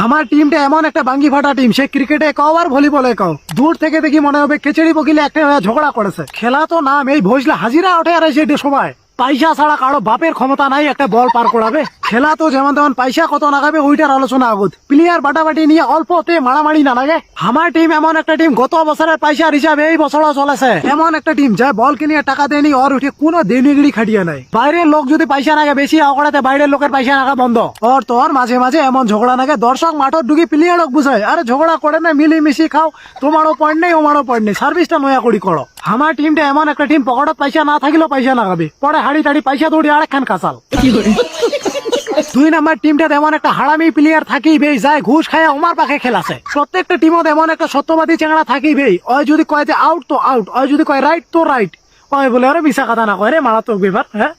আমার টিমটা এমন একটা বাঙ্গি ফাটা টিম, সে ক্রিকেটে কও আর ভলিবলে কও, দূর থেকে দেখি মনে হবে খিচড়ি বকিলে একটা ঝগড়া করেছে। খেলা তো নাম এই ভোজলে হাজিরা ওঠে আর এসে সবাই পয়সা ছাড়া কারো বাপের ক্ষমতা নাই একটা বল পার করাবে। খেলা তো যেমন তেমন পয়সা কত লাগাবে ওইটার আলোচনা আগুত, প্লেয়ার বাটাবাটি নিয়ে অল্পতে মারামারি না লাগে। আমার টিম এমন একটা টিম গত বছরের পয়সার হিসাবে এই বছরও চলেছে। এমন একটা টিম যা বল কিনে টাকা দেয়নি ওর উঠে কোনো দেনিগিরি খাটিয়ে নাই। বাইরের লোক যদি পয়সা নাগে বেশি অকড়াতে বাইরের লোকের পয়সা নাগা বন্ধ। ওর তোর মাঝে মাঝে এমন ঝগড়া নাগে দর্শক মাঠত ঢুকি প্লেয়ারক বুঝায়, আরে ঝগড়া করে না, মিলিমিশি খাও, তোমারও পয়েন্ট নেই ওমারও পয়েন্ট নেই, সার্ভিসটা নয়া করি করো। আমার টিমটা এমন একটা টিম পকেটত পয়সা না থাকলেও পয়সা লাগাবে, পরে হাড়ি টাড়ি পয়সা দৌড়ি আরেকখান কাঁচাল। 2 নাম্বার টিমটা এমন একটা হারামি প্লেয়ার থাকিবে যায় ঘুষ খায় ওমার পাখে খেলাছে। প্রত্যেকটা টিমত এমন একটা সত্যবাদী চেংড়া থাকিবে, ওই যদি কয় যে আউট তো আউট, ওই যদি কয় রাইট তো রাইট, ওই বলে আরে মিশা কথা না কয় রে মারাত্মক ব্যাপার। হ্যাঁ,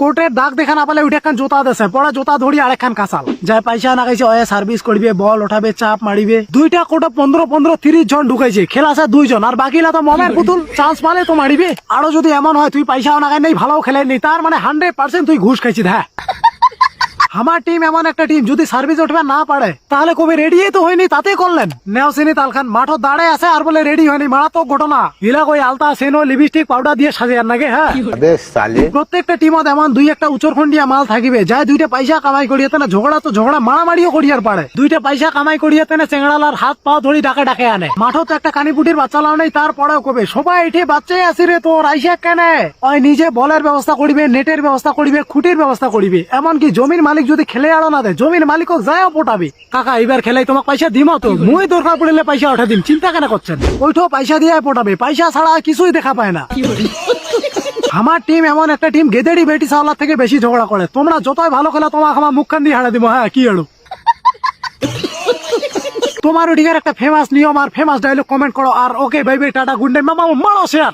কোর্টের দাগ দেখা না পালে উঠে একখান জোতা দেশে, পরে জোতা ধরি আরেকখান কাঁচাল। যায় পয়সা না খাইছে ওয়ে সার্ভিস করবে, বল উঠাবে, চাপ মারিবে। 2টা কোর্টে 15-15-30 জন ঢুকাইছে, খেলাছে 2 জন, আর বাকিলা তো মমের পুতুল, চান্স পালে তো মারিবে। আরো যদি এমন হয় তুই পয়সাও না খাই নেই, ভালো খেলে নেই, তার মানে 100% তুই ঘুষ খাইছিস। হ্যাঁ, আমার টিম এমন একটা টিম যদি সার্ভিস উঠবে না পারে তাহলে কবি রেডি তো হয়নি, তাতে করলেন নেওসিনি তালখান মাঠও দাঁড়ায় আছে আর বলে রেডি হয়নি, মারাত্মক ঘটনা। ইলা কই আলতা সেনো লিপস্টিক পাউডার দিয়ে সাজে আর নাকি। হ্যাঁ, প্রত্যেকটা টিমত এমন 2-1টা উচরখন্ডিয়া মাল থাকিবে, যায় 2টা পয়সা কামাই করিয়াতে না ঝগড়া তো ঝগড়া মারামারিও করিয়ার পারে। 2টা পয়সা কামাই করিয়াতে না চেংড়ালার হাত পাও ধরি ডাকে ডাকে আনে। মাঠত একটা কানিপুটির বাচ্চা লাও নেই, তারপরেও কবে সবাই এঠে বাচ্চাই আসি রে তোর আইসা কেনে। ওই নিজে বলের ব্যবস্থা করিবে, নেটের ব্যবস্থা করিবে, খুঁটির ব্যবস্থা করিবে। এমনকি জমির মালিক যদি খেলে আড়ো না দেয়, জমির মালিকও যায় পটাবি, কাকা এবার খেলাই তোমাকে পয়সা দিম তো, মুই দরকার পড়লে পয়সা উঠে দিম, চিন্তা কেন করছেন। ওইটাও পয়সা দিয়ে পটাবে, পয়সা ছাড়া কিছুই দেখা পায় না। আমার টিম এমন একটা টিম গেদেড়ি বেটি চাওলার থেকে বেশি ঝগড়া করে। তোমরা যতই ভালো খেলা তোমাকে আমার মুখখান দিয়ে হারা দিব। হ্যাঁ, কি আড়ু তোমার ওদিকের একটা ফেমাস নিয়ম আর ফেমাস ডায়লগ কমেন্ট করো। আর okay bye bye, tata, good night, মামা মারো শেয়ার।